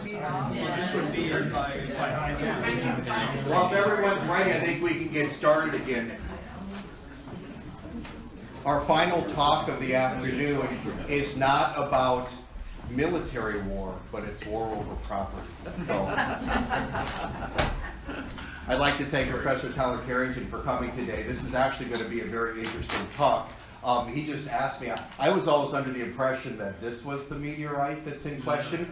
This would be by high. Well, if everyone's ready, I think we can get started again. Our final talk of the afternoon is not about military war, but it's war over property. So, I'd like to thank Professor Tyler Carrington for coming today. This is actually going to be a very interesting talk. He just asked me, I was always under the impression that this was the meteorite that's in question.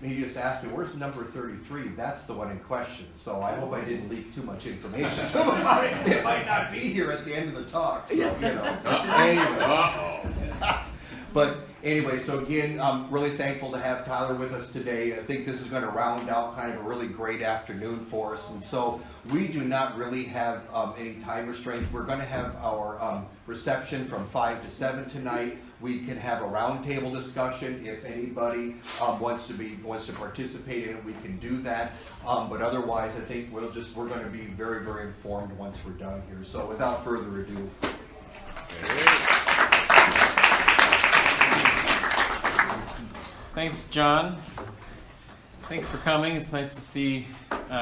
He just asked me, where's number 33? That's the one in question. So I hope I didn't leak too much information. It might not be here at the end of the talk. So, Anyway. But anyway, so again, I'm really thankful to have Tyler with us today. I think this is going to round out kind of a really great afternoon for us. And so we do not really have any time restraints. We're going to have our reception from 5 to 7 tonight. We can have a roundtable discussion if anybody wants to participate in it. We can do that. But otherwise, I think we're going to be very, very informed once we're done here. So without further ado. Thanks, John. Thanks for coming. It's nice to see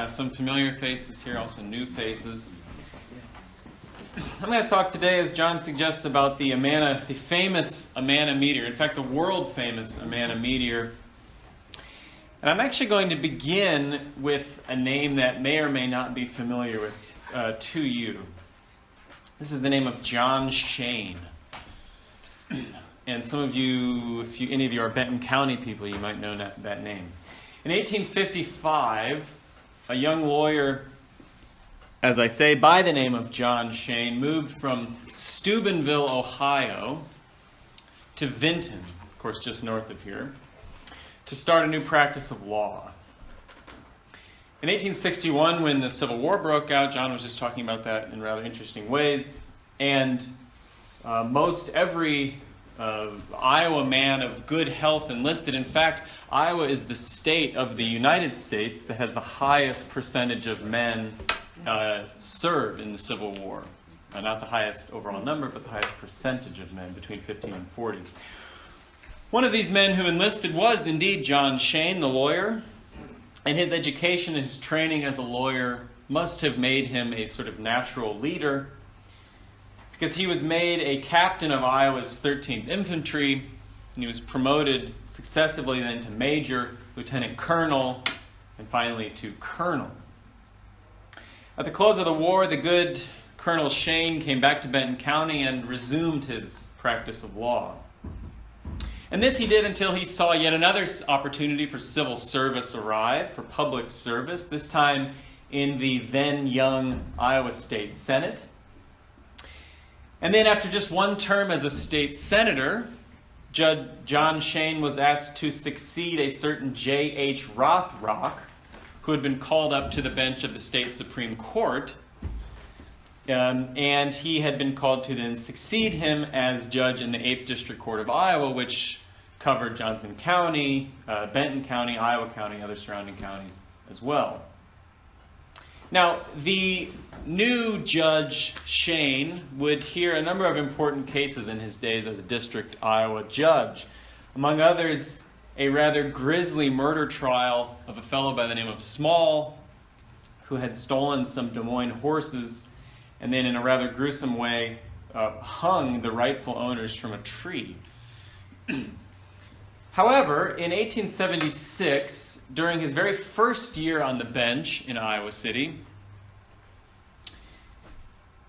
some familiar faces here, also new faces. I'm going to talk today, as John suggests, about the Amana, the famous Amana meteor. In fact, a world-famous Amana meteor. And I'm actually going to begin with a name that may or may not be familiar with to you. This is the name of John Shane. And some of you, if any of you are Benton County people, you might know that name. In 1855, a young lawyer, as I say, by the name of John Shane, moved from Steubenville, Ohio, to Vinton, of course just north of here, to start a new practice of law. In 1861, when the Civil War broke out, John was just talking about that in rather interesting ways, and most every Iowa man of good health enlisted. In fact, Iowa is the state of the United States that has the highest percentage of men served in the Civil War. Not the highest overall number, but the highest percentage of men, between 15 and 40. One of these men who enlisted was indeed John Shane, the lawyer, and his education and his training as a lawyer must have made him a sort of natural leader, because he was made a captain of Iowa's 13th Infantry, and he was promoted successively then to major, lieutenant colonel, and finally to colonel. At the close of the war, the good Colonel Shane came back to Benton County and resumed his practice of law. And this he did until he saw yet another opportunity for civil service arrive, for public service, this time in the then young Iowa State Senate. And then after just one term as a state senator, Judge John Shane was asked to succeed a certain J.H. Rothrock, who had been called up to the bench of the state Supreme Court. And he had been called to then succeed him as judge in the 8th District Court of Iowa, which covered Johnson County, Benton County, Iowa County, other surrounding counties as well. Now, the new Judge Shane would hear a number of important cases in his days as a district Iowa judge. Among others, a rather grisly murder trial of a fellow by the name of Small, who had stolen some Des Moines horses and then in a rather gruesome way hung the rightful owners from a tree. However, in 1876, during his very first year on the bench in Iowa City,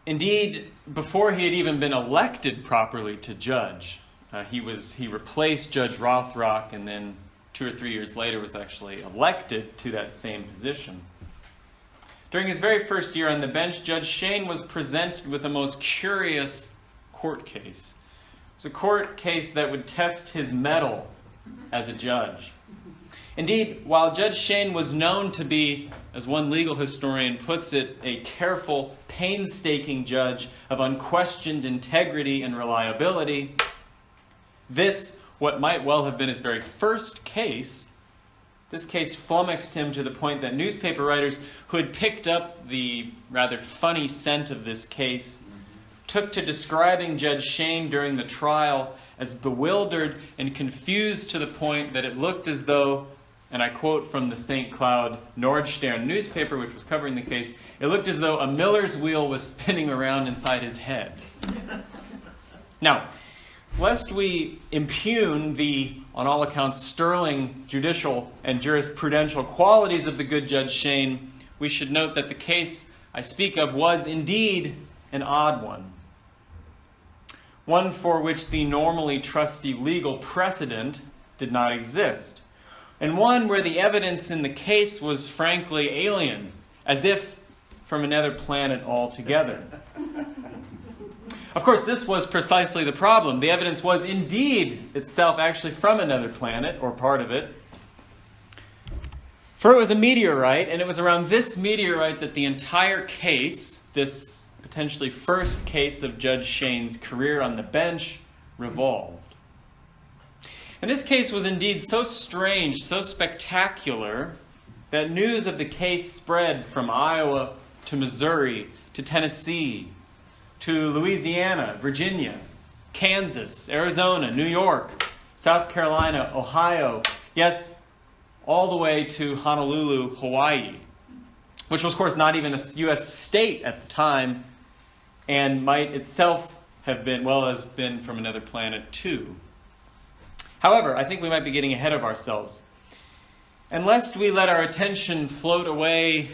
indeed, before he had even been elected properly to judge, he replaced Judge Rothrock, and then 2 or 3 years later was actually elected to that same position. During his very first year on the bench, Judge Shane was presented with a most curious court case. It was a court case that would test his mettle as a judge. Indeed, while Judge Shane was known to be, as one legal historian puts it, a careful, painstaking judge of unquestioned integrity and reliability, this, what might well have been his very first case, this case flummoxed him to the point that newspaper writers who had picked up the rather funny scent of this case took to describing Judge Shane during the trial as bewildered and confused to the point that it looked as though and I quote from the St. Cloud Nordstern newspaper, which was covering the case, it looked as though a miller's wheel was spinning around inside his head. Now, lest we impugn the, on all accounts, sterling judicial and jurisprudential qualities of the good Judge Shane, we should note that the case I speak of was indeed an odd one. One for which the normally trusty legal precedent did not exist. And one where the evidence in the case was frankly alien, as if from another planet altogether. Of course, this was precisely the problem. The evidence was indeed itself actually from another planet, or part of it. For it was a meteorite, and it was around this meteorite that the entire case, this potentially first case of Judge Shane's career on the bench, revolved. And this case was indeed so strange, so spectacular, that news of the case spread from Iowa to Missouri to Tennessee to Louisiana, Virginia, Kansas, Arizona, New York, South Carolina, Ohio, yes, all the way to Honolulu, Hawaii, which was, of course, not even a U.S. state at the time, and might itself have been, well, has been from another planet too. However, I think we might be getting ahead of ourselves. And lest we let our attention float away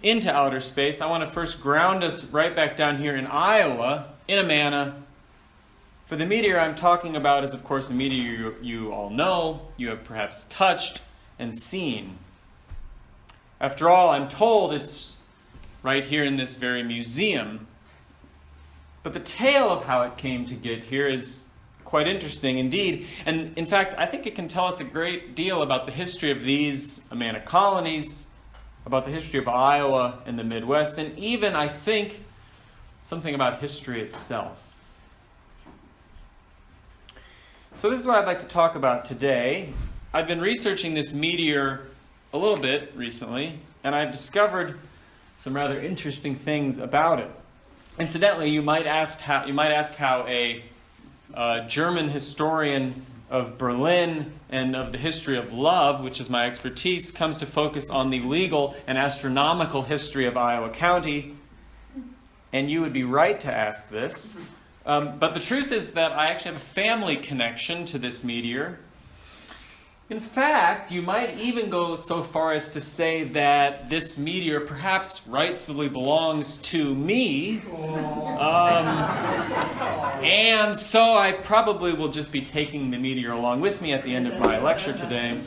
into outer space, I want to first ground us right back down here in Iowa, in Amana. For the meteor I'm talking about is, of course, a meteor you all know, you have perhaps touched and seen. After all, I'm told it's right here in this very museum. But the tale of how it came to get here is quite interesting indeed. And in fact, I think it can tell us a great deal about the history of these Amana colonies, about the history of Iowa and the Midwest, and even, I think, something about history itself. So this is what I'd like to talk about today. I've been researching this meteor a little bit recently, and I've discovered some rather interesting things about it. Incidentally, you might ask how a German historian of Berlin and of the history of love, which is my expertise, comes to focus on the legal and astronomical history of Iowa County. And you would be right to ask this. But the truth is that I actually have a family connection to this meteor. In fact, you might even go so far as to say that this meteor perhaps rightfully belongs to me. And so I probably will just be taking the meteor along with me at the end of my lecture today.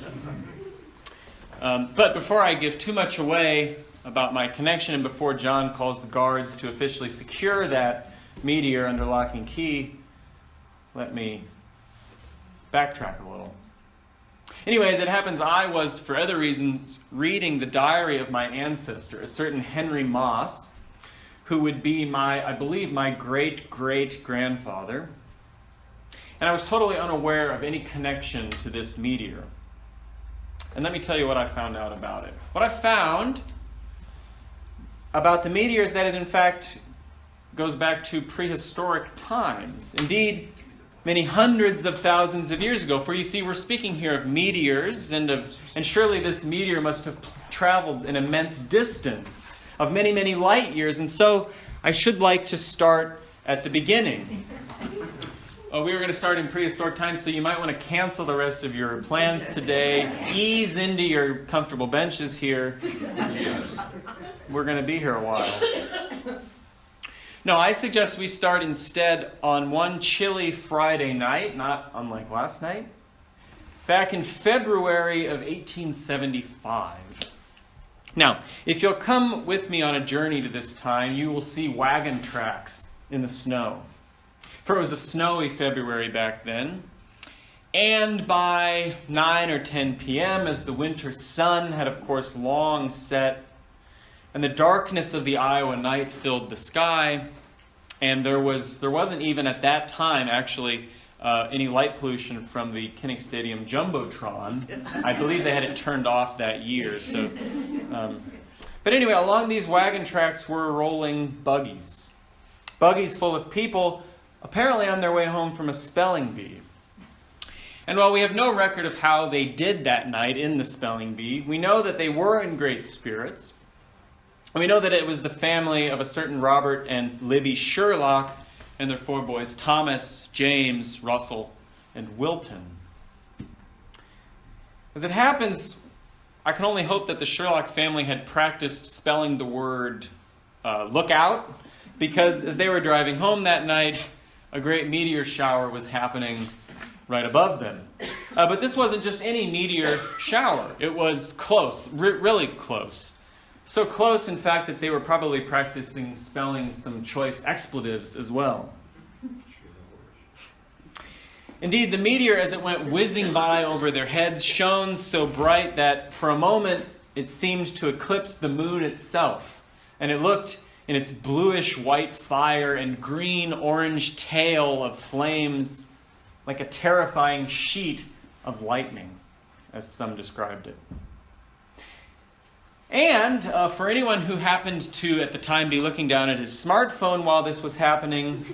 But before I give too much away about my connection, and before John calls the guards to officially secure that meteor under lock and key, let me backtrack a little. Anyways, it happens I was, for other reasons, reading the diary of my ancestor, a certain Henry Moss, who would be I believe, my great-great-grandfather. And I was totally unaware of any connection to this meteor. And let me tell you what I found out about it. What I found about the meteor is that it, in fact, goes back to prehistoric times. Indeed, many hundreds of thousands of years ago. For you see, we're speaking here of meteors, and surely this meteor must have traveled an immense distance of many, many light years. And so I should like to start at the beginning. We were going to start in prehistoric times, so you might want to cancel the rest of your plans today. Ease into your comfortable benches here. We're going to be here a while. No, I suggest we start instead on one chilly Friday night, not unlike last night, back in February of 1875. Now, if you'll come with me on a journey to this time, you will see wagon tracks in the snow. For it was a snowy February back then. And by 9 or 10 p.m., as the winter sun had, of course, long set, and the darkness of the Iowa night filled the sky, and there wasn't even at that time, actually, any light pollution from the Kinnick Stadium Jumbotron. I believe they had it turned off that year. So, but anyway, along these wagon tracks were rolling buggies. Buggies full of people, apparently on their way home from a spelling bee. And while we have no record of how they did that night in the spelling bee, we know that they were in great spirits. And we know that it was the family of a certain Robert and Libby Sherlock and their 4 boys, Thomas, James, Russell, and Wilton. As it happens, I can only hope that the Sherlock family had practiced spelling the word look out, because as they were driving home that night, a great meteor shower was happening right above them. But this wasn't just any meteor shower. It was close, really close. So close, in fact, that they were probably practicing spelling some choice expletives as well. Indeed, the meteor, as it went whizzing by over their heads, shone so bright that for a moment it seemed to eclipse the moon itself. And it looked, in its bluish-white fire and green-orange tail of flames, like a terrifying sheet of lightning, as some described it. And for anyone who happened to, at the time, be looking down at his smartphone while this was happening,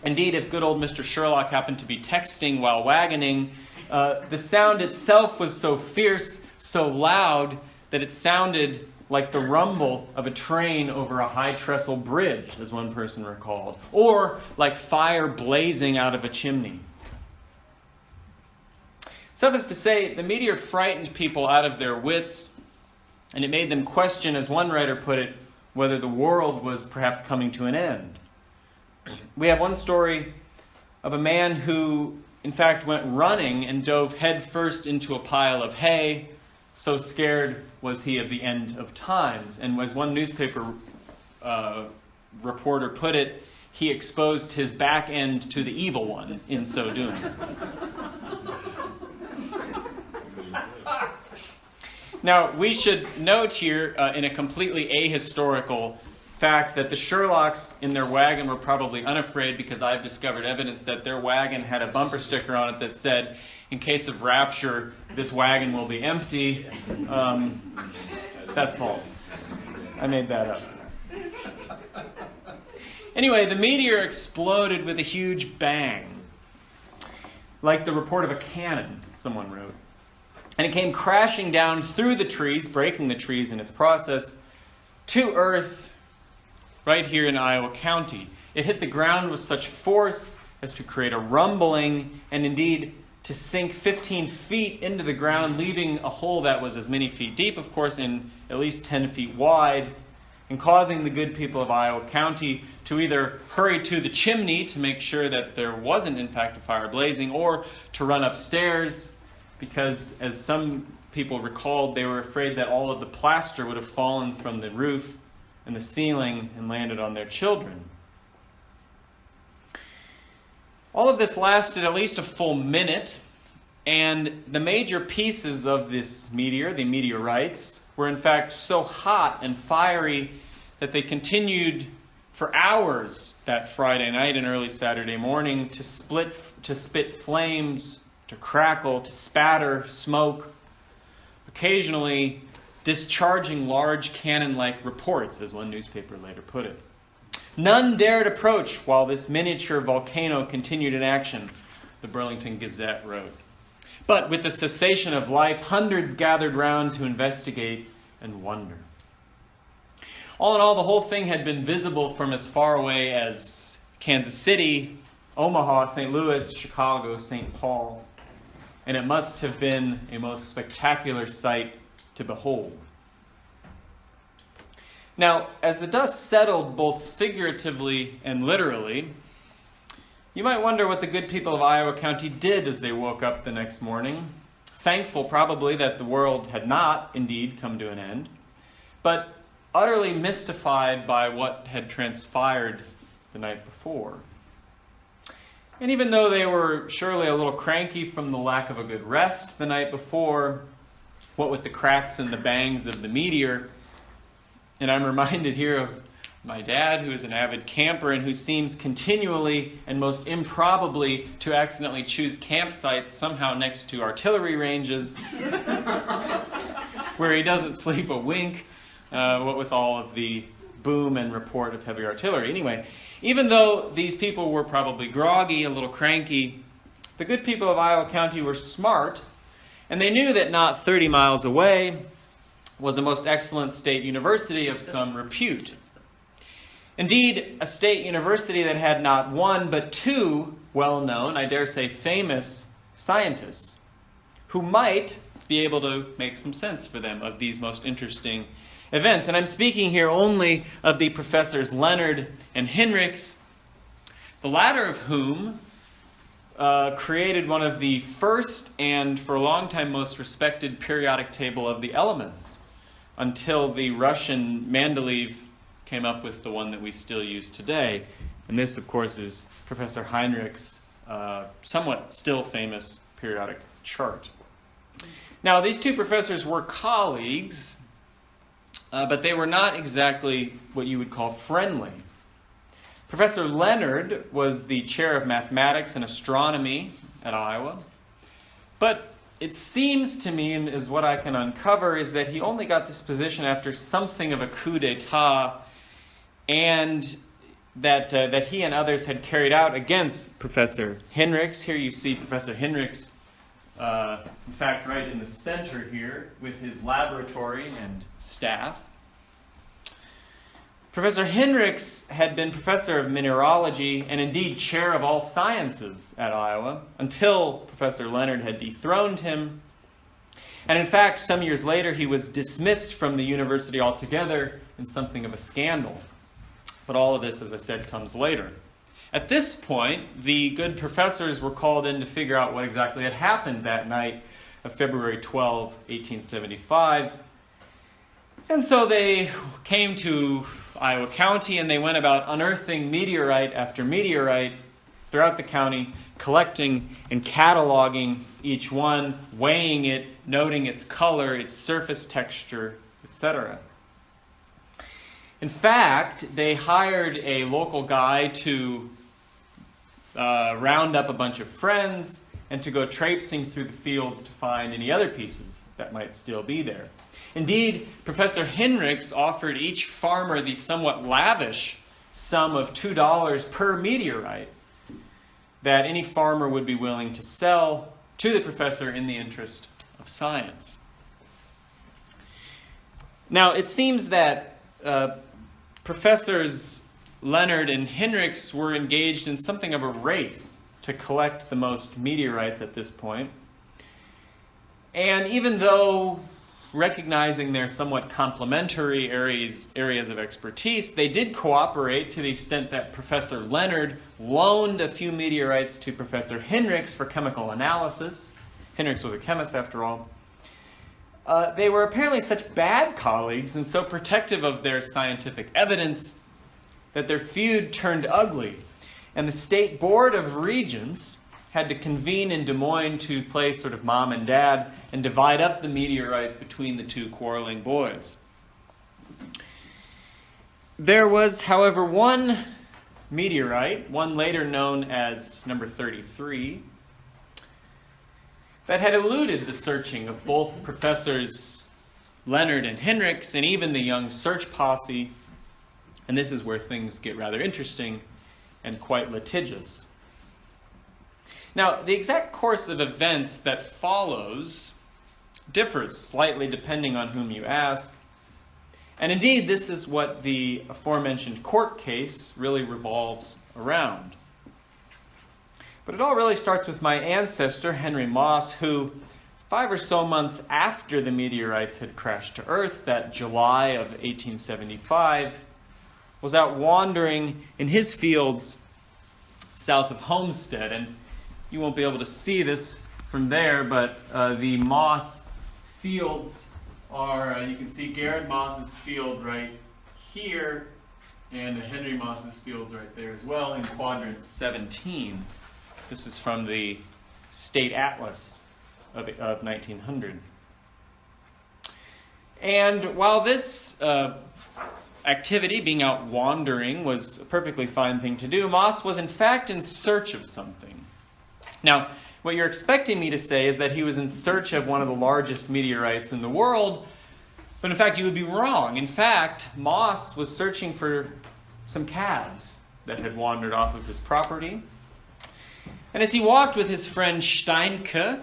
indeed, if good old Mr. Sherlock happened to be texting while wagoning, the sound itself was so fierce, so loud, that it sounded like the rumble of a train over a high-trestle bridge, as one person recalled, or like fire blazing out of a chimney. Suffice to say, the meteor frightened people out of their wits, and it made them question, as one writer put it, whether the world was perhaps coming to an end. We have one story of a man who, in fact, went running and dove headfirst into a pile of hay. So scared was he of the end of times. And as one newspaper reporter put it, he exposed his back end to the evil one in so doing. Now, we should note here, in a completely ahistorical fact, that the Sherlocks in their wagon were probably unafraid, because I've discovered evidence that their wagon had a bumper sticker on it that said, "In case of rapture, this wagon will be empty." That's false. I made that up. Anyway, the meteor exploded with a huge bang, like the report of a cannon, someone wrote. And it came crashing down through the trees, breaking the trees in its process, to Earth right here in Iowa County. It hit the ground with such force as to create a rumbling, and indeed to sink 15 feet into the ground, leaving a hole that was as many feet deep, of course, and at least 10 feet wide, and causing the good people of Iowa County to either hurry to the chimney to make sure that there wasn't, in fact, a fire blazing, or to run upstairs, because, as some people recalled, they were afraid that all of the plaster would have fallen from the roof and the ceiling and landed on their children. All of this lasted at least a full minute, and the major pieces of this meteor, the meteorites, were in fact so hot and fiery that they continued for hours that Friday night and early Saturday morning to spit flames, to crackle, to spatter smoke, occasionally discharging large cannon-like reports, as one newspaper later put it. None dared approach while this miniature volcano continued in action, the Burlington Gazette wrote. But with the cessation of life, hundreds gathered round to investigate and wonder. All in all, the whole thing had been visible from as far away as Kansas City, Omaha, St. Louis, Chicago, St. Paul, and it must have been a most spectacular sight to behold. Now, as the dust settled both figuratively and literally, you might wonder what the good people of Iowa County did as they woke up the next morning, thankful probably that the world had not indeed come to an end, but utterly mystified by what had transpired the night before. And even though they were surely a little cranky from the lack of a good rest the night before, what with the cracks and the bangs of the meteor, and I'm reminded here of my dad, who is an avid camper and who seems continually and most improbably to accidentally choose campsites somehow next to artillery ranges, where he doesn't sleep a wink, what with all of the boom and report of heavy artillery. Anyway, even though these people were probably groggy, a little cranky, the good people of Iowa County were smart, and they knew that not 30 miles away was a most excellent state university of some repute. Indeed, a state university that had not one but two well-known, I dare say famous, scientists who might be able to make some sense for them of these most interesting events. And I'm speaking here only of the professors Leonard and Hinrichs, the latter of whom created one of the first and for a long time most respected periodic table of the elements, until the Russian Mendeleev came up with the one that we still use today. And this, of course, is Professor Heinrich's somewhat still famous periodic chart. Now, these two professors were colleagues, but they were not exactly what you would call friendly. Professor Leonard was the chair of mathematics and astronomy at Iowa, but it seems to me, and is what I can uncover, is that he only got this position after something of a coup d'etat, and that he and others had carried out against Professor Hinrichs. Here you see Professor Hinrichs, in fact, right in the center here, with his laboratory and staff. Professor Hinrichs had been professor of mineralogy and indeed chair of all sciences at Iowa until Professor Leonard had dethroned him. And in fact, some years later, he was dismissed from the university altogether in something of a scandal. But all of this, as I said, comes later. At this point, the good professors were called in to figure out what exactly had happened that night of February 12, 1875. And so they came to Iowa County and they went about unearthing meteorite after meteorite throughout the county, collecting and cataloging each one, weighing it, noting its color, its surface texture, etc. In fact, they hired a local guy to round up a bunch of friends and to go traipsing through the fields to find any other pieces that might still be there. Indeed, Professor Hinrichs offered each farmer the somewhat lavish sum of $2 per meteorite that any farmer would be willing to sell to the professor in the interest of science. Now, it seems that Professors Leonard and Hinrichs were engaged in something of a race to collect the most meteorites at this point. And even though recognizing their somewhat complementary areas of expertise, they did cooperate to the extent that Professor Leonard loaned a few meteorites to Professor Hinrichs for chemical analysis. Hinrichs was a chemist, after all. They were apparently such bad colleagues and so protective of their scientific evidence that their feud turned ugly. And the State Board of Regents had to convene in Des Moines to play sort of mom and dad and divide up the meteorites between the two quarreling boys. There was, however, one meteorite, one later known as number 33, that had eluded the searching of both Professors Leonard and Hinrichs and even the young search posse. And this is where things get rather interesting and quite litigious. Now, the exact course of events that follows differs slightly depending on whom you ask. And indeed, this is what the aforementioned court case really revolves around. But it all really starts with my ancestor, Henry Moss, who 5 or so months after the meteorites had crashed to Earth, that July of 1875, was out wandering in his fields south of Homestead. And you won't be able to see this from there, but the Moss fields are, you can see Garrett Moss's field right here, and Henry Moss's fields right there as well in quadrant 17. This is from the State Atlas of 1900. And while this activity, being out wandering, was a perfectly fine thing to do, Moss was in fact in search of something. Now, what you're expecting me to say is that he was in search of one of the largest meteorites in the world, but in fact you would be wrong. In fact, Moss was searching for some calves that had wandered off of his property. And as he walked with his friend Steinke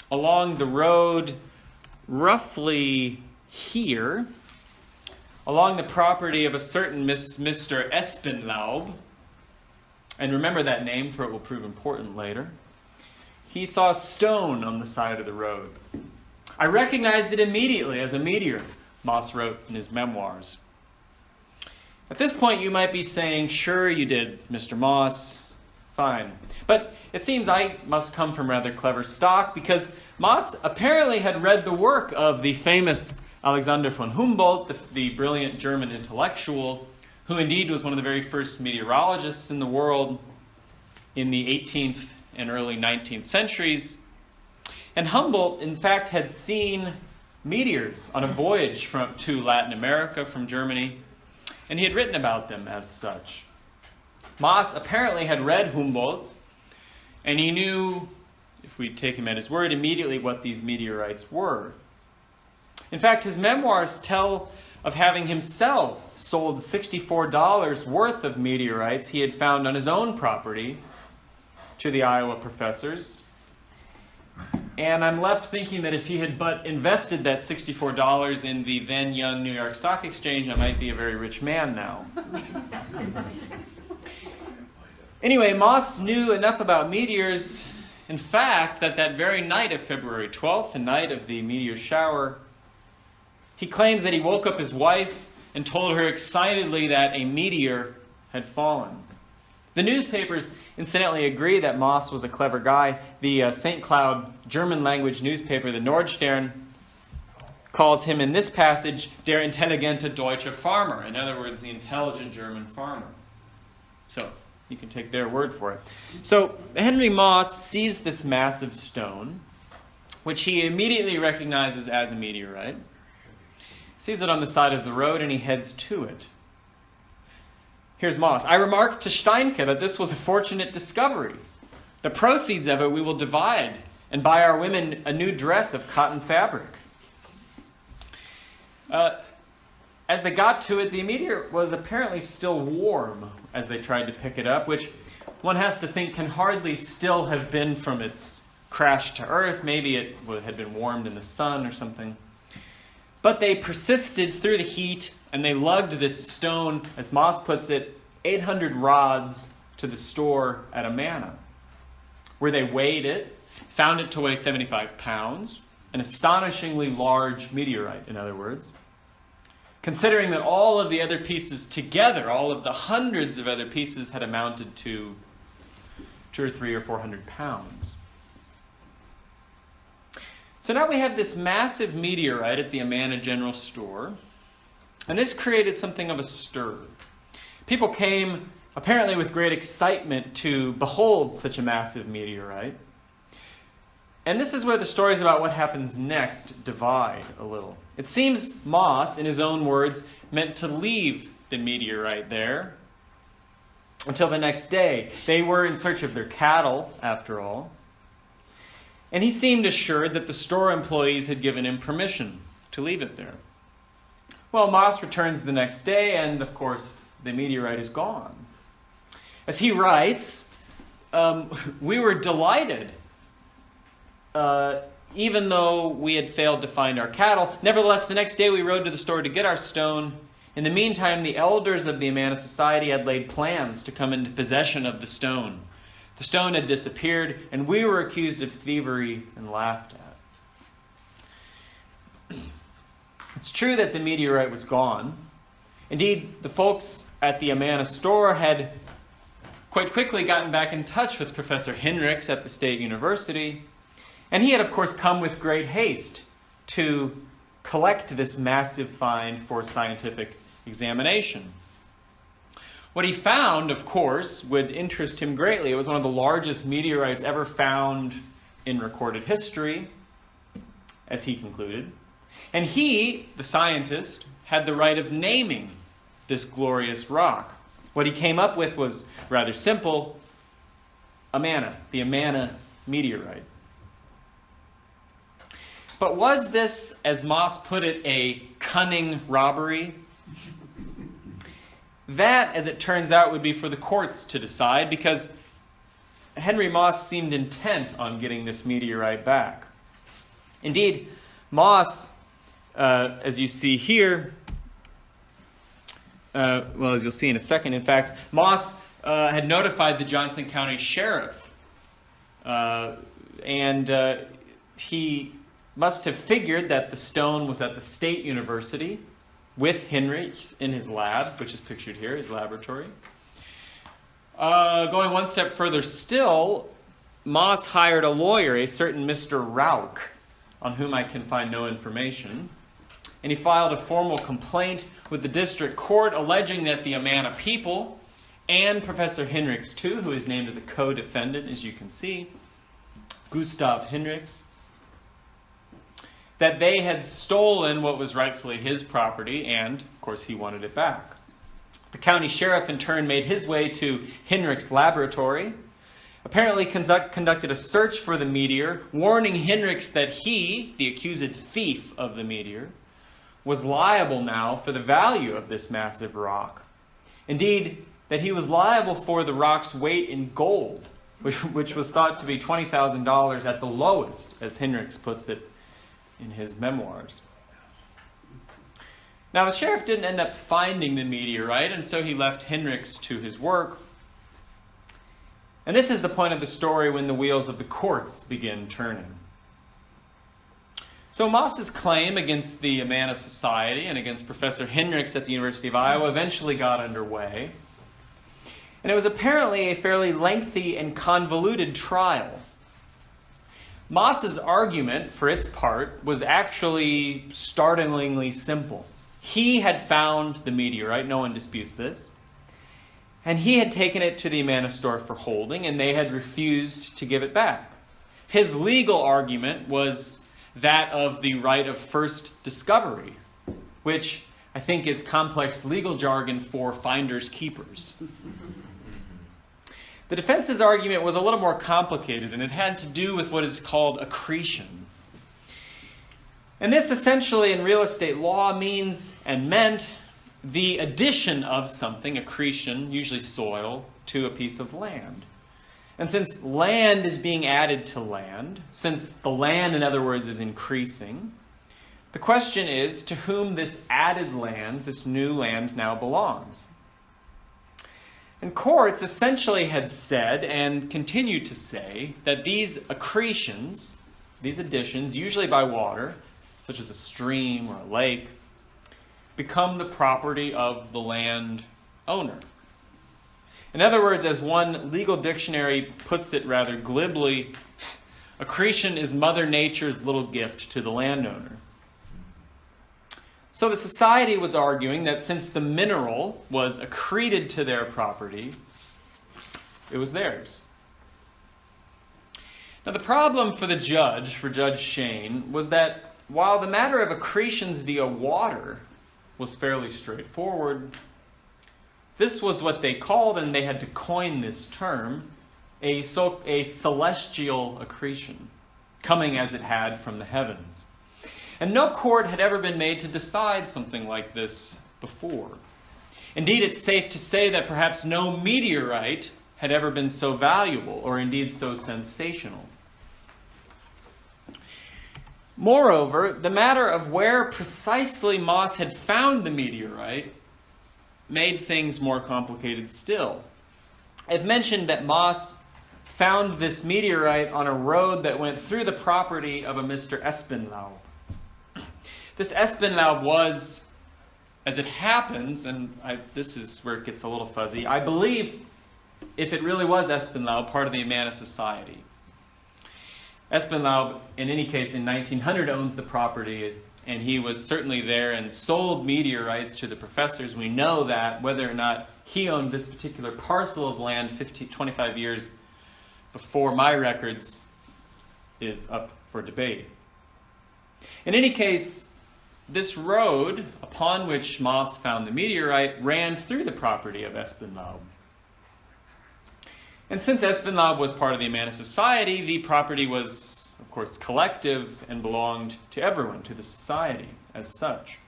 along the road roughly here, along the property of a certain Mr. Espenlaub, and remember that name for it will prove important later, he saw a stone on the side of the road. I recognized it immediately as a meteor, Moss wrote in his memoirs. At this point you might be saying, sure you did, Mr. Moss, fine. But it seems I must come from rather clever stock, because Moss apparently had read the work of the famous Alexander von Humboldt, the brilliant German intellectual, who indeed was one of the very first meteorologists in the world in the 18th and early 19th centuries. And Humboldt, in fact, had seen meteors on a voyage to Latin America from Germany, and he had written about them as such. Moss apparently had read Humboldt, and he knew, if we take him at his word, immediately what these meteorites were. In fact, his memoirs tell of having himself sold $64 worth of meteorites he had found on his own property to the Iowa professors. And I'm left thinking that if he had but invested that $64 in the then young New York Stock Exchange, I might be a very rich man now. Anyway, Moss knew enough about meteors, in fact, that very night of February 12th, the night of the meteor shower, he claims that he woke up his wife and told her excitedly that a meteor had fallen. The newspapers incidentally agree that Moss was a clever guy. The St. Cloud German language newspaper, the Nordstern, calls him in this passage der intelligente deutsche Farmer. In other words, the intelligent German farmer. So you can take their word for it. So Henry Moss sees this massive stone, which he immediately recognizes as a meteorite, sees it on the side of the road, and he heads to it. Here's Moss. I remarked to Steinke that this was a fortunate discovery. The proceeds of it we will divide and buy our women a new dress of cotton fabric. As they got to it, the meteor was apparently still warm as they tried to pick it up, which one has to think can hardly still have been from its crash to Earth. Maybe it had been warmed in the sun or something. But they persisted through the heat, and they lugged this stone, as Moss puts it, 800 rods to the store at Amana, where they weighed it, found it to weigh 75 pounds, an astonishingly large meteorite, in other words. Considering that all of the other pieces together, all of the hundreds of other pieces had amounted to 200 or 300 or 400 pounds. So now we have this massive meteorite at the Amana General Store, and this created something of a stir. People came apparently with great excitement to behold such a massive meteorite. And this is where the stories about what happens next divide a little. It seems Moss, in his own words, meant to leave the meteorite there until the next day. They were in search of their cattle, after all. And he seemed assured that the store employees had given him permission to leave it there. Well, Moss returns the next day, and of course, the meteorite is gone. As he writes, we were delighted, even though we had failed to find our cattle. Nevertheless, the next day we rode to the store to get our stone. In the meantime, the elders of the Amana Society had laid plans to come into possession of the stone. The stone had disappeared, and we were accused of thievery and laughed at. It's true that the meteorite was gone. Indeed, the folks at the Amana store had quite quickly gotten back in touch with Professor Hinrichs at the State University, and he had, of course, come with great haste to collect this massive find for scientific examination. What he found, of course, would interest him greatly. It was one of the largest meteorites ever found in recorded history, as he concluded. And he, the scientist, had the right of naming this glorious rock. What he came up with was rather simple: Amana, the Amana meteorite. But was this, as Moss put it, a cunning robbery? That, as it turns out, would be for the courts to decide, because Henry Moss seemed intent on getting this meteorite back. Indeed, Moss, as you see here, well, as you'll see in a second, in fact, Moss had notified the Johnson County Sheriff, and he must have figured that the stone was at the State University with Henry in his lab, which is pictured here, his laboratory. Going one step further still, Moss hired a lawyer, a certain Mr. Rauch, on whom I can find no information, and he filed a formal complaint with the district court alleging that the Amana people and Professor Hinrichs too, who is named as a co-defendant, as you can see, Gustav Hinrichs, that they had stolen what was rightfully his property, and, of course, he wanted it back. The county sheriff, in turn, made his way to Hinrichs' laboratory, apparently conducted a search for the meteor, warning Hinrichs that he, the accused thief of the meteor, was liable now for the value of this massive rock. Indeed, that he was liable for the rock's weight in gold, which was thought to be $20,000 at the lowest, as Hinrichs puts it in his memoirs. Now, the sheriff didn't end up finding the meteorite, and so he left Hinrichs to his work. And this is the point of the story when the wheels of the courts begin turning. So Moss's claim against the Amana Society and against Professor Hinrichs at the University of Iowa eventually got underway. And it was apparently a fairly lengthy and convoluted trial. Moss's argument, for its part, was actually startlingly simple. He had found the meteorite, no one disputes this, and he had taken it to the Amana store for holding, and they had refused to give it back. His legal argument was that of the right of first discovery, which I think is complex legal jargon for finders keepers. The defense's argument was a little more complicated, and it had to do with what is called accretion. And this essentially in real estate law means and meant the addition of something, accretion, usually soil, to a piece of land. And since land is being added to land, since the land, in other words, is increasing, the question is to whom this added land, this new land, now belongs. And courts essentially had said, and continue to say, that these accretions, these additions, usually by water, such as a stream or a lake, become the property of the land owner. In other words, as one legal dictionary puts it rather glibly, accretion is Mother Nature's little gift to the landowner. So the society was arguing that since the mineral was accreted to their property, it was theirs. Now the problem for the judge, for Judge Shane, was that while the matter of accretions via water was fairly straightforward, this was what they called, and they had to coin this term, a celestial accretion, coming as it had from the heavens. And no court had ever been made to decide something like this before. Indeed, it's safe to say that perhaps no meteorite had ever been so valuable, or indeed so sensational. Moreover, the matter of where precisely Moss had found the meteorite made things more complicated still. I've mentioned that Moss found this meteorite on a road that went through the property of a Mr. Espenlaub. This Espenlaub was, as it happens, and this is where it gets a little fuzzy, I believe, if it really was Espenlaub, part of the Amana Society. Espenlaub, in any case, in 1900 owns the property, and he was certainly there and sold meteorites to the professors. We know that. Whether or not he owned this particular parcel of land 25 years before my records is up for debate. In any case, this road upon which Moss found the meteorite ran through the property of Espenlaub. And since Espenlaub was part of the Amana Society, the property was, of course, collective and belonged to everyone, to the society as such.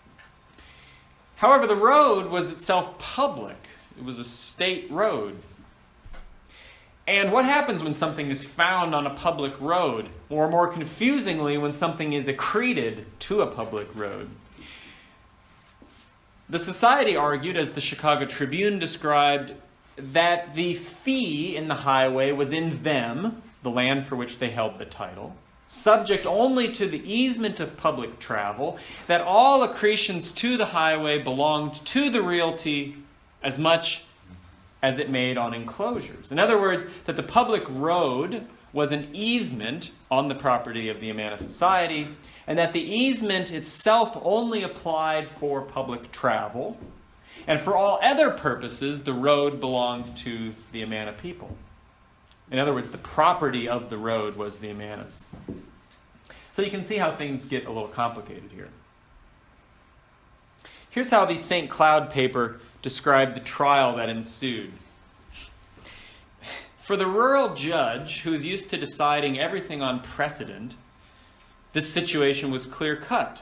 However, the road was itself public. It was a state road. And what happens when something is found on a public road? Or more confusingly, when something is accreted to a public road? The society argued, as the Chicago Tribune described, that the fee in the highway was in them, the land for which they held the title, subject only to the easement of public travel, that all accretions to the highway belonged to the realty as much as it made on enclosures. In other words, that the public road was an easement on the property of the Amana Society, and that the easement itself only applied for public travel, and for all other purposes, the road belonged to the Amana people. In other words, the property of the road was the Amana's. So you can see how things get a little complicated here. Here's how the St. Cloud paper described the trial that ensued. For the rural judge, who is used to deciding everything on precedent, this situation was clear-cut.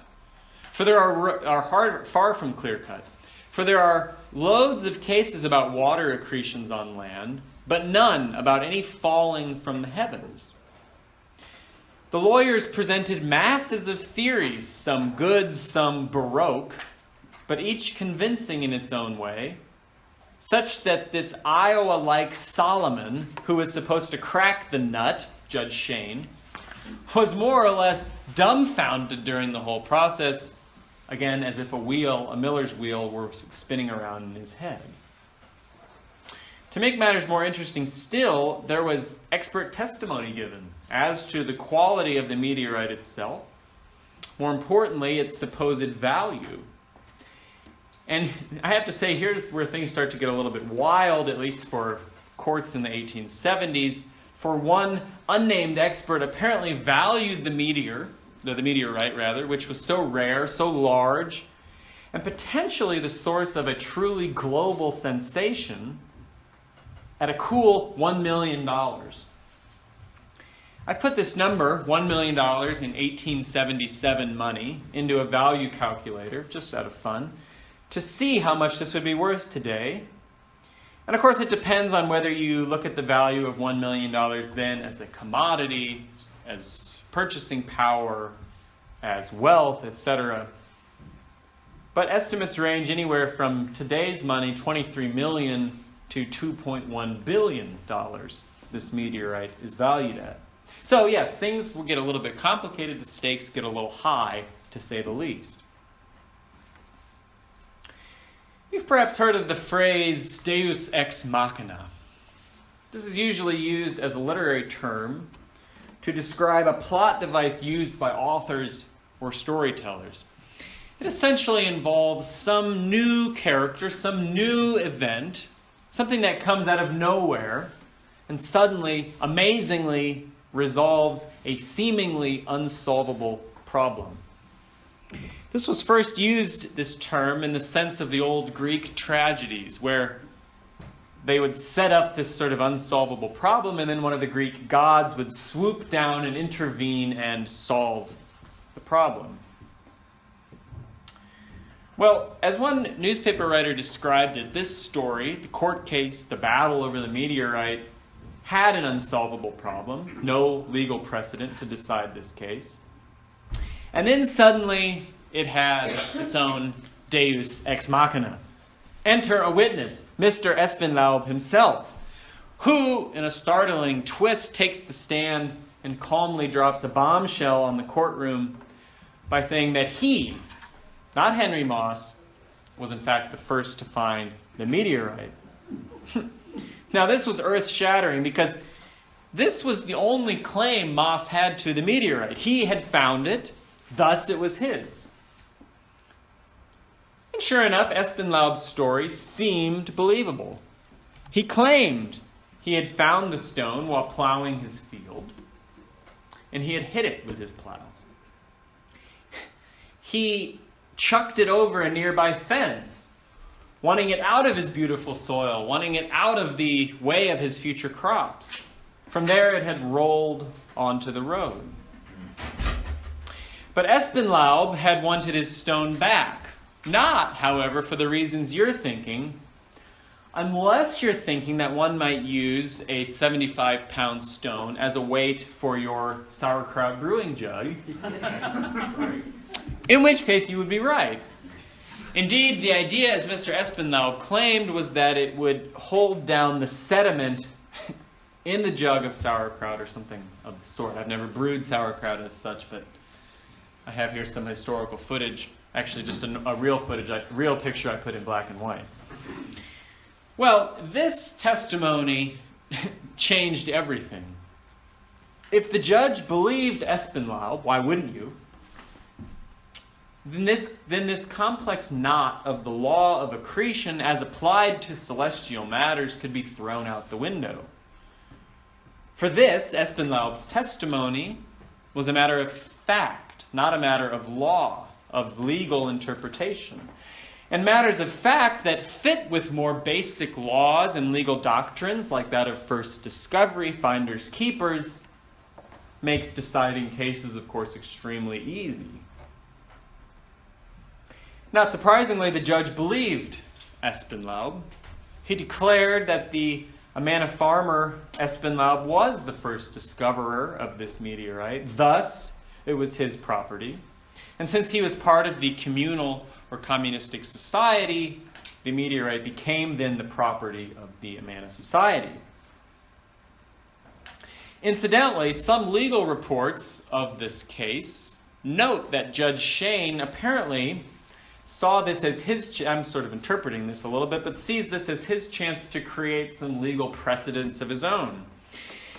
For there are far from clear-cut. For there are loads of cases about water accretions on land, but none about any falling from the heavens. The lawyers presented masses of theories, some good, some baroque, but each convincing in its own way, such that this Iowa-like Solomon, who was supposed to crack the nut, Judge Shane, was more or less dumbfounded during the whole process, again, as if a miller's wheel, were spinning around in his head. To make matters more interesting still, there was expert testimony given as to the quality of the meteorite itself, more importantly, its supposed value. And I have to say, here's where things start to get a little bit wild, at least for courts in the 1870s. For one unnamed expert apparently valued the meteorite, which was so rare, so large, and potentially the source of a truly global sensation, at a cool $1 million. I put this number, $1 million in 1877 money, into a value calculator, just out of fun, to see how much this would be worth today. And of course, it depends on whether you look at the value of $1 million then as a commodity, as purchasing power, as wealth, etc. But estimates range anywhere from today's money, $23 million, to $2.1 billion this meteorite is valued at. So yes, things will get a little bit complicated. The stakes get a little high, to say the least. You've perhaps heard of the phrase Deus ex machina. This is usually used as a literary term to describe a plot device used by authors or storytellers. It essentially involves some new character, some new event, something that comes out of nowhere and suddenly, amazingly, resolves a seemingly unsolvable problem. This was first used, this term, in the sense of the old Greek tragedies, where they would set up this sort of unsolvable problem, and then one of the Greek gods would swoop down and intervene and solve the problem. Well, as one newspaper writer described it, this story, the court case, the battle over the meteorite, had an unsolvable problem, no legal precedent to decide this case. And then suddenly, it had its own Deus ex machina. Enter a witness, Mr. Espenlaub himself, who, in a startling twist, takes the stand and calmly drops a bombshell on the courtroom by saying that he, not Henry Moss, was in fact the first to find the meteorite. Now this was earth-shattering because this was the only claim Moss had to the meteorite. He had found it, thus it was his. And sure enough, Espenlaub's story seemed believable. He claimed he had found the stone while plowing his field, and he had hit it with his plow. He chucked it over a nearby fence, wanting it out of his beautiful soil, wanting it out of the way of his future crops. From there it had rolled onto the road. But Espenlaub had wanted his stone back. Not, however, for the reasons you're thinking. unless you're thinking that one might use a 75-pound stone as a weight for your sauerkraut brewing jug, in which case you would be right. Indeed, the idea, as Mr. Espenlaub claimed, was that it would hold down the sediment in the jug of sauerkraut or something of the sort. I've never brewed sauerkraut as such, but I have here some historical footage, actually just a real footage, a real picture I put in black and white. Well, this testimony changed everything. If the judge believed Espenlaub, why wouldn't you? Then this complex knot of the law of accretion as applied to celestial matters could be thrown out the window. For this, Espenlaub's testimony was a matter of fact, not a matter of law, of legal interpretation. And matters of fact that fit with more basic laws and legal doctrines, like that of first discovery, finders keepers, makes deciding cases, of course, extremely easy. Not surprisingly, the judge believed Espenlaub. He declared that the Amana farmer Espenlaub was the first discoverer of this meteorite. Thus, it was his property. And since he was part of the communal or communistic society, the meteorite became then the property of the Amana society. Incidentally, some legal reports of this case note that Judge Shane apparently saw this as his, I'm sort of interpreting this a little bit, but sees this as his chance to create some legal precedents of his own.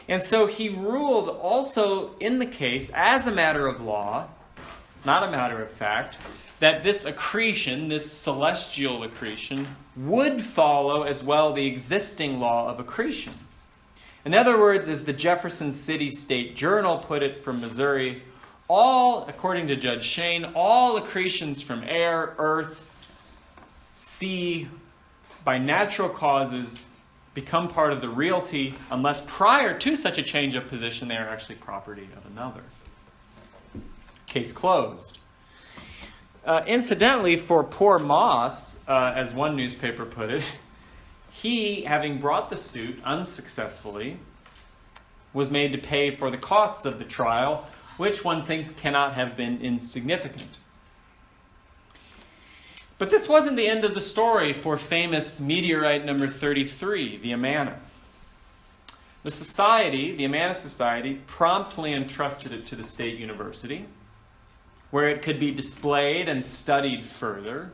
And so he ruled also in the case, as a matter of law, not a matter of fact, that this accretion, this celestial accretion, would follow as well the existing law of accretion. In other words, as the Jefferson City State Journal put it from Missouri, all, according to Judge Shane, all accretions from air, earth, sea, by natural causes become part of the realty unless prior to such a change of position they are actually property of another. Case closed. Incidentally, for poor Moss, as one newspaper put it, he, having brought the suit unsuccessfully, was made to pay for the costs of the trial, which one thinks cannot have been insignificant. But this wasn't the end of the story for famous meteorite number 33, the Amana. The society, the Amana Society, promptly entrusted it to the State University, where it could be displayed and studied further.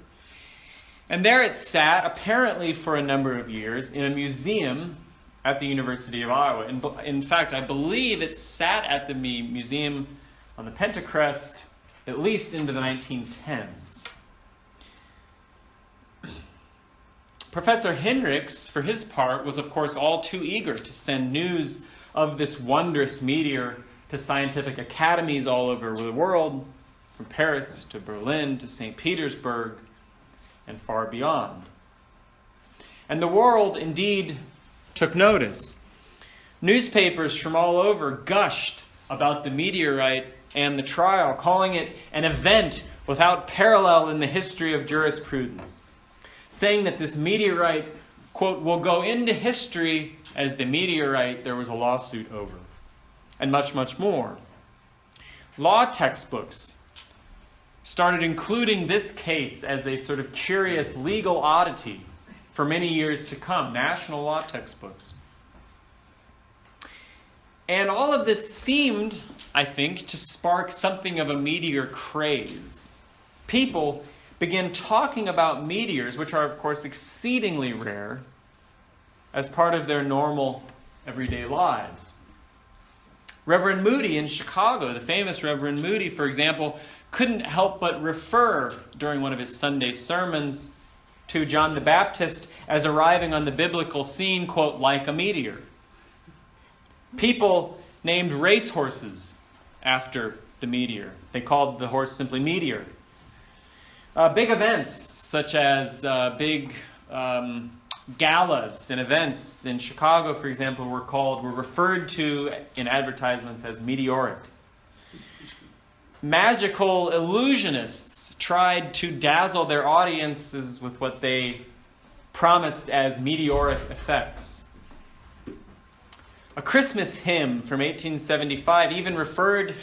And there it sat, apparently for a number of years, in a museum at the University of Iowa. In fact, I believe it sat at the museum on the Pentacrest at least into the 1910s. Professor Hendricks, for his part, was of course all too eager to send news of this wondrous meteor to scientific academies all over the world, from Paris to Berlin to St. Petersburg and far beyond. And the world indeed took notice. Newspapers from all over gushed about the meteorite and the trial, calling it an event without parallel in the history of jurisprudence, saying that this meteorite, quote, will go into history as the meteorite there was a lawsuit over, and much, much more. Law textbooks started including this case as a sort of curious legal oddity for many years to come, national law textbooks. And all of this seemed, I think, to spark something of a meteor craze. People began talking about meteors, which are, of course, exceedingly rare, as part of their normal, everyday lives. Reverend Moody in Chicago, the famous Reverend Moody, for example, couldn't help but refer during one of his Sunday sermons to John the Baptist as arriving on the biblical scene, quote, like a meteor. People named racehorses after the meteor. They called the horse simply Meteor. Big events, such as big galas and events in Chicago, for example, were referred to in advertisements as meteoric. Magical illusionists tried to dazzle their audiences with what they promised as meteoric effects. A Christmas hymn from 1875 even referred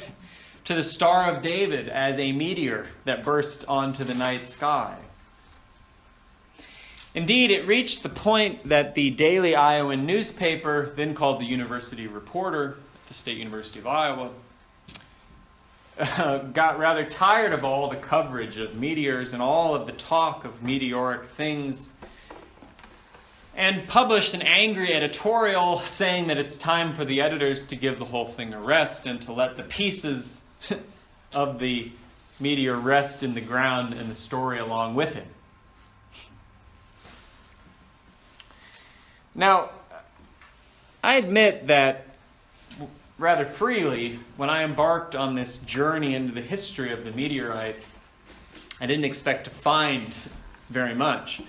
to the Star of David as a meteor that burst onto the night sky. Indeed, it reached the point that the Daily Iowan newspaper, then called the University Reporter at the State University of Iowa, got rather tired of all the coverage of meteors and all of the talk of meteoric things, and published an angry editorial saying that it's time for the editors to give the whole thing a rest and to let the pieces of the meteor rest in the ground and the story along with it. Now, I admit that rather freely, when I embarked on this journey into the history of the meteorite, I didn't expect to find very much.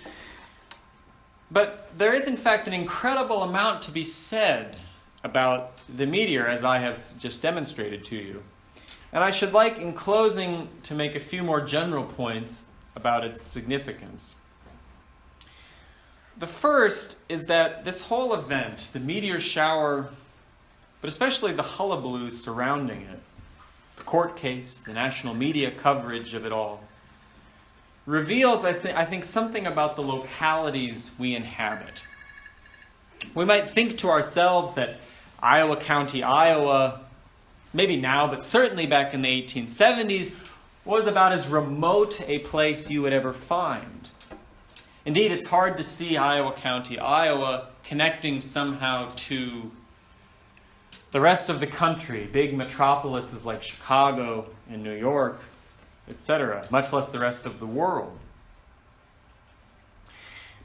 But there is, in fact, an incredible amount to be said about the meteor, as I have just demonstrated to you. And I should like, in closing, to make a few more general points about its significance. The first is that this whole event, the meteor shower, but especially the hullabaloo surrounding it, the court case, the national media coverage of it all, reveals, I think, something about the localities we inhabit. We might think to ourselves that Iowa County, Iowa, maybe now, but certainly back in the 1870s, was about as remote a place you would ever find. Indeed, it's hard to see Iowa County, Iowa connecting somehow to the rest of the country, big metropolises like Chicago and New York, etc., much less the rest of the world.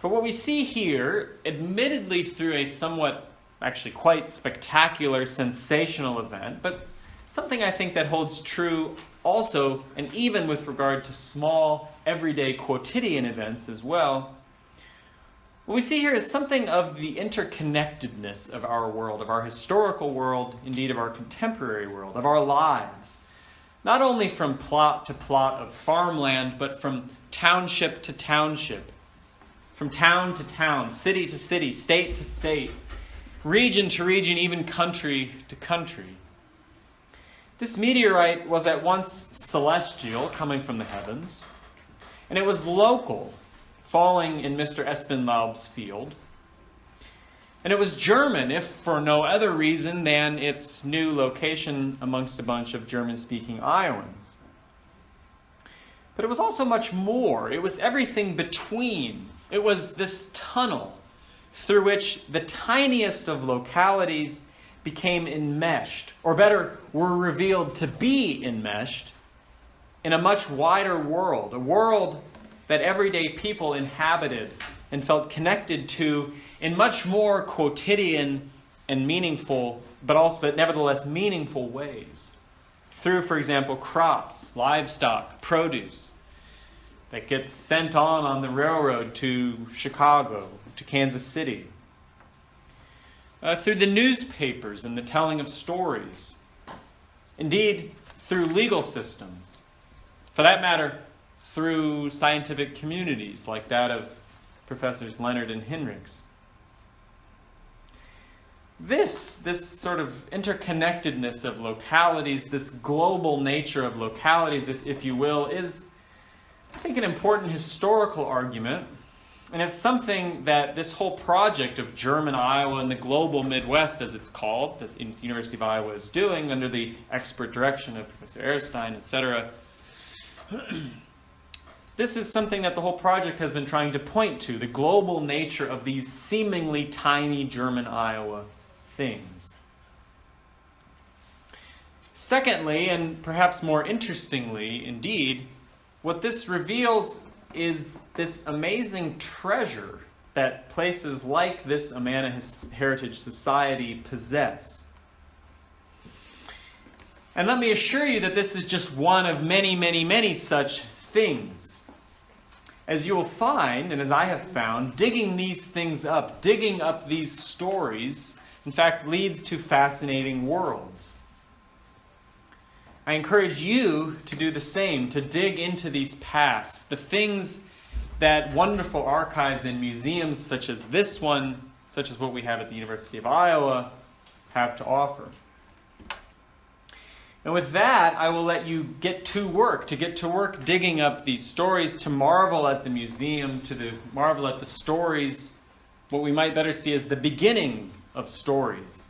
But what we see here, admittedly through a somewhat, actually quite spectacular, sensational event, but something I think that holds true also, and even with regard to small, everyday, quotidian events as well, what we see here is something of the interconnectedness of our world, of our historical world, indeed of our contemporary world, of our lives. Not only from plot to plot of farmland, but from township to township, from town to town, city to city, state to state, region to region, even country to country. This meteorite was at once celestial, coming from the heavens, and it was local, falling in Mr. Espenlaub's field. And it was German, if for no other reason than its new location amongst a bunch of German-speaking Iowans. But it was also much more. It was everything between. It was this tunnel through which the tiniest of localities became enmeshed, or better, were revealed to be enmeshed in a much wider world, a world that everyday people inhabited and felt connected to in much more quotidian and meaningful, but nevertheless meaningful ways. Through, for example, crops, livestock, produce that gets sent on the railroad to Chicago, to Kansas City. Through the newspapers and the telling of stories. Indeed, through legal systems. For that matter, through scientific communities like that of Professors Leonard and Hinrichs. This sort of interconnectedness of localities, this global nature of localities, if you will, is, I think, an important historical argument. And it's something that this whole project of German Iowa and the global Midwest, as it's called, that the University of Iowa is doing under the expert direction of Professor Ehrstein, etc. This is something that the whole project has been trying to point to, the global nature of these seemingly tiny German Iowa things. Secondly, and perhaps more interestingly indeed, what this reveals is this amazing treasure that places like this Amana Heritage Society possess. And let me assure you that this is just one of many, many, many such things. As you will find, and as I have found, digging these things up, digging up these stories, in fact, leads to fascinating worlds. I encourage you to do the same, to dig into these pasts, the things that wonderful archives and museums such as this one, such as what we have at the University of Iowa, have to offer. And with that, I will let you get to work digging up these stories, to marvel at the museum, marvel at the stories, what we might better see as the beginning of stories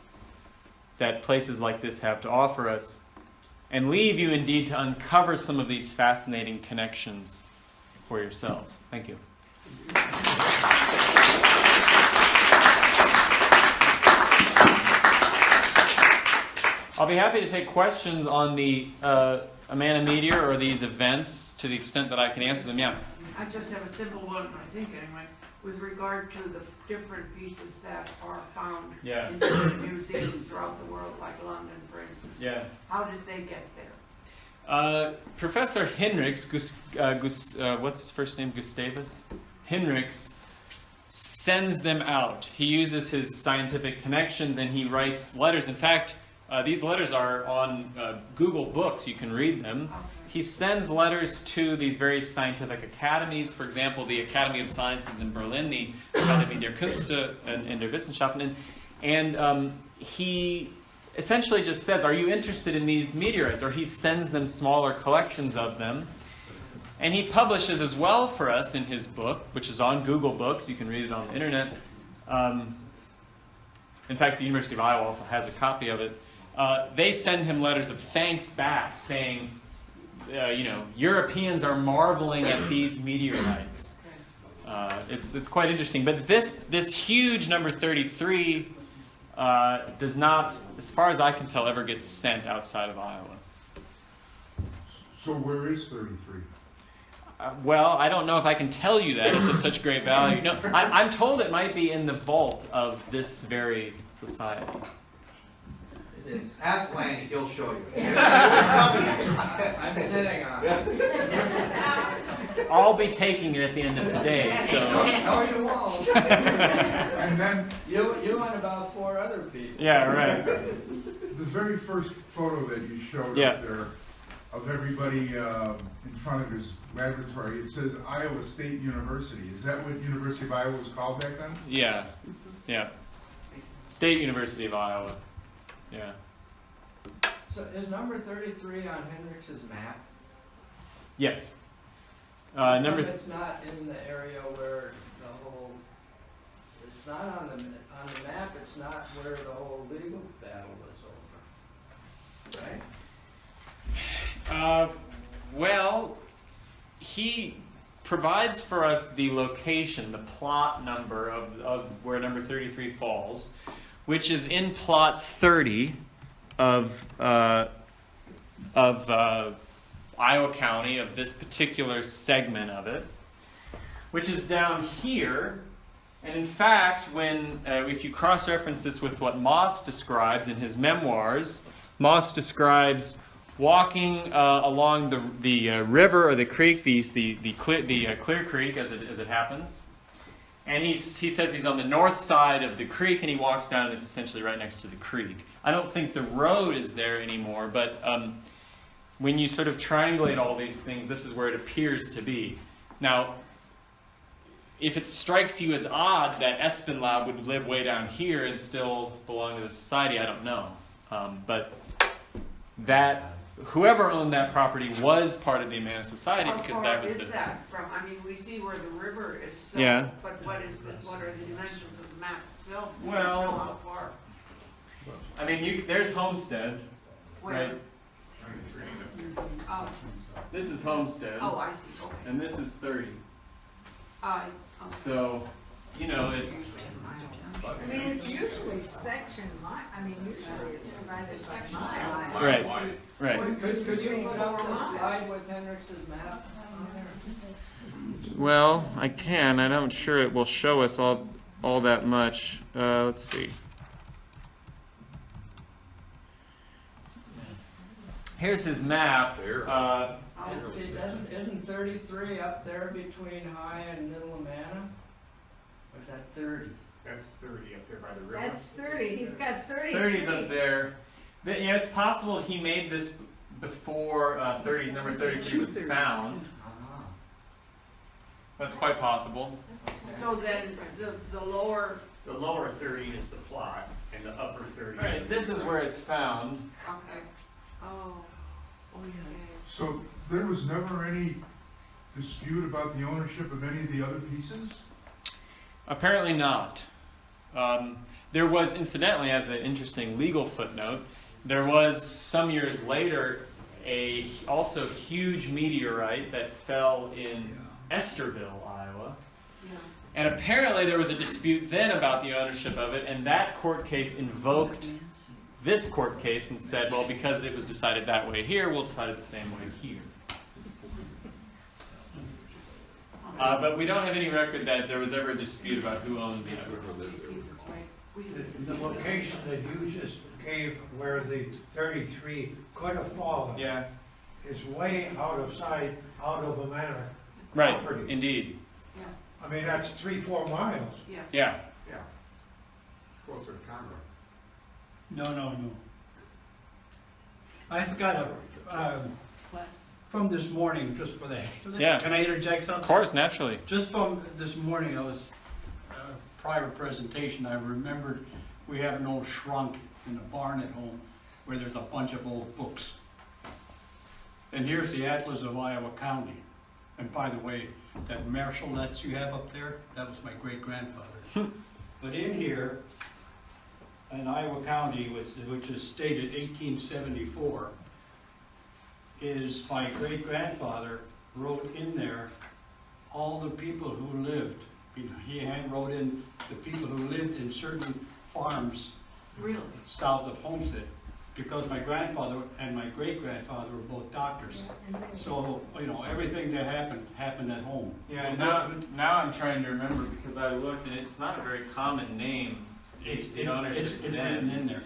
that places like this have to offer us, and leave you indeed to uncover some of these fascinating connections for yourselves. Thank you. I'll be happy to take questions on the Amana Meteor or these events to the extent that I can answer them. Yeah. I just have a simple one, I think anyway, with regard to the different pieces that are found in different museums throughout the world, like London, for instance. Yeah. How did they get there? Professor Hinrichs, what's his first name? Gustavus? Hinrichs sends them out. He uses his scientific connections and he writes letters. In fact, these letters are on Google Books. You can read them. Okay. He sends letters to these various scientific academies. For example, the Academy of Sciences in Berlin, the Akademie der Künste and der Wissenschaften. And he essentially just says, are you interested in these meteorites? Or he sends them smaller collections of them. And he publishes as well for us in his book, which is on Google Books. You can read it on the internet. In fact, the University of Iowa also has a copy of it. They send him letters of thanks back saying, Europeans are marveling at these meteorites. It's quite interesting. But this huge number 33 does not, as far as I can tell, ever get sent outside of Iowa. So where is 33? Well, I don't know if I can tell you that. It's of such great value. No, I'm told it might be in the vault of this very society. Ask Lanny, he'll show you. I'm sitting on it. I'll be taking it at the end of today, so. No, you won't. And then You and about 4 other people. Yeah, right. the very first photo that you showed Yeah. up there of everybody in front of his laboratory, it says Iowa State University. Is that what University of Iowa was called back then? Yeah, yeah. State University of Iowa. Yeah. So is number 33 on Hendrix's map? Yes. It's not in the area where the whole. It's not on the map. It's not where the whole legal battle was over, right? Well, he provides for us the location, the plot number of where number 33 falls, which is in plot 30 of Iowa County, of this particular segment of it, which is down here. And in fact, if you cross-reference this with what Moss describes in his memoirs, Moss describes walking along the river or the creek, the Clear Creek as it happens. And he says he's on the north side of the creek, and he walks down, and it's essentially right next to the creek. I don't think the road is there anymore, but when you sort of triangulate all these things, this is where it appears to be. Now, if it strikes you as odd that Espenlaub would live way down here and still belong to the society, I don't know. But whoever owned that property was part of the Amana Society, because that was How far is that from? I mean, we see where the river is. So, Yeah. But what are the dimensions of the map itself? We Well, don't know how far. I mean, there's Homestead, Where? right? Oh, This is Homestead, I see. Okay. and this is 30. Okay. So, it's... I mean, it's usually section line, usually it's divided by mile. Right, right. Could you put up the slide with Hendrix's map on there? Well, I can. I'm not sure it will show us all that much. Let's see. Here's his map. See, isn't 33 up there between High and Middle Amana? Or is that 30? That's 30 up there by the river. That's 30, he's got 30. 30's up there. It's possible he made this before number 33 was found. That's quite possible. So then the lower, The lower 30 is the plot, and the upper 30. All right, this is where it's found. okay, oh, okay. So there was never any dispute about the ownership of any of the other pieces? Apparently not. There was, incidentally, as an interesting legal footnote, there was some years later a also huge meteorite that fell in Esterville, Iowa. Yeah. And apparently there was a dispute then about the ownership of it, and that court case invoked this court case and said, well, because it was decided that way here, we'll decide it the same way here. But we don't have any record that there was ever a dispute about who owned the other. The location that you just gave where the 33 could have fallen Yeah, is way out of sight, out of Amana right, property. indeed. I mean, that's 3-4 miles. Yeah. Yeah. Yeah. Closer to Conroe. No. I've got a, from this morning, just for that. Yeah. Can I interject something? Of course, naturally. Just from this morning, I was, prior presentation, I remembered we have an old shrunk in the barn at home where there's a bunch of old books. And here's the Atlas of Iowa County. And by the way, that Marshallets you have up there, that was my great-grandfather. But in here, in Iowa County, which is stated 1874, is my great-grandfather wrote in there all the people who lived. He hand wrote in the people who lived in certain farms Really? south of Homestead, because my grandfather and my great-grandfather were both doctors. So, you know, everything that happened at home. Yeah, and now I'm trying to remember because I looked and it's not a very common name. It's ownership written in there.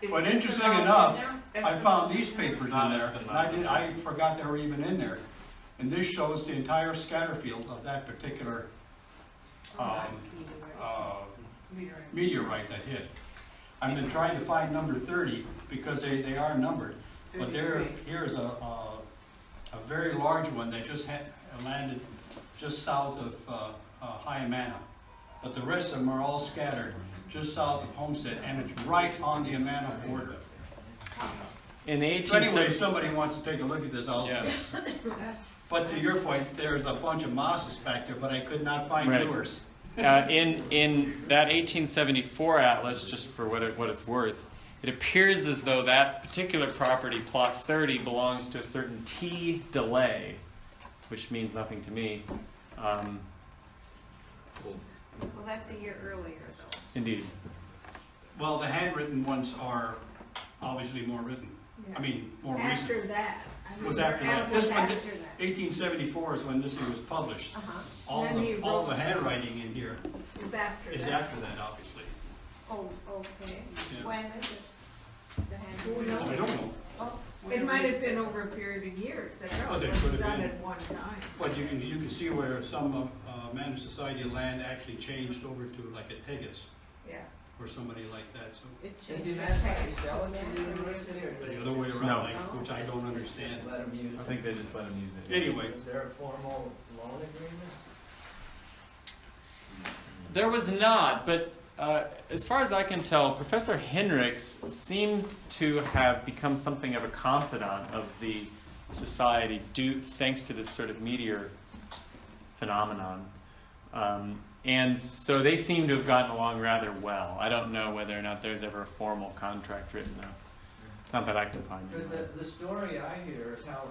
Is But this interesting the enough, there? I found these papers in Not there, as the and I forgot they were even in there. And this shows the entire scatter field of that particular meteorite that hit. I've been trying to find number 30 because they are numbered. But here's a very large one that just landed just south of High Amana. But the rest of them are all scattered just south of Homestead, and it's right on the Amana border. In the So anyway, 1870s. if somebody wants to take a look at this, I'll. Yeah. But to your point, there's a bunch of mosses back there, but I could not find Right. yours. In that 1874 atlas, just for what it's worth, it appears as though that particular property, plot 30, belongs to a certain T delay, which means nothing to me. Well, that's a year earlier though. Indeed. Well, the handwritten ones are obviously more written. I mean, more recent. After that. I It was remember after that. it This was one, after that. 1874 is when this thing was published. Uh-huh. All Then he the wrote the handwriting in here Is after is that. after that, obviously. Oh, okay. Yeah. When is it? The Who knows? I don't know, Oh, it might have been over a period of years that Oh, they it could was have done been. at one time. but you can see where some Man of Society land actually changed over to like a Tegas Yeah. or somebody like that. So It So changed do that they text. sell it to the university or do the they other way around, No. like, which I don't understand. just let them use I it? think they just let him use it. Anyway, Is there a formal loan agreement? There was not, but as far as I can tell, Professor Hendricks seems to have become something of a confidant of the society thanks to this sort of meteor phenomenon. And so they seem to have gotten along rather well. I don't know whether or not there's ever a formal contract written up. Not that I can find. Because the story I hear is how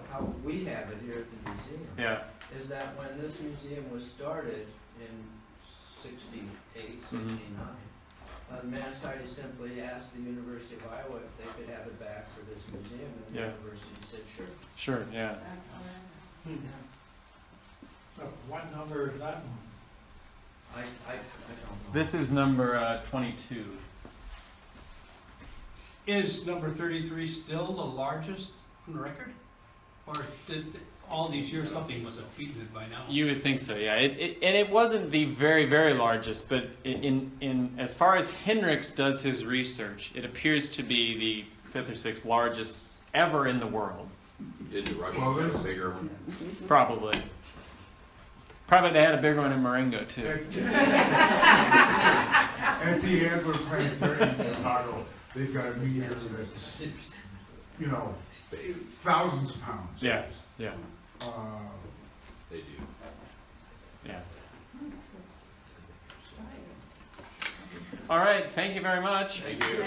we have it here at the museum. Yeah. Is that when this museum was started in 68, 69, the Man Society simply asked the University of Iowa if they could have it back for this museum, and the Yeah. university said sure. Sure, yeah. So what number is that one? I don't know. This is number 22. is number 33 still the largest on the record? Or did all these years something must have beaten it by now? You would think so, yeah. And it wasn't the very, very largest, but in as far as Hendricks does his research, it appears to be the 5th or 6th largest ever in the world. Did the Russians Well, have a there's- bigger one? Probably. Probably they had a bigger one in Marengo too. At the Adler Planetarium in Chicago, they've got a meteor that's, you know, thousands of pounds. Yeah, yeah, They do. yeah. All right, thank you very much. Thank you.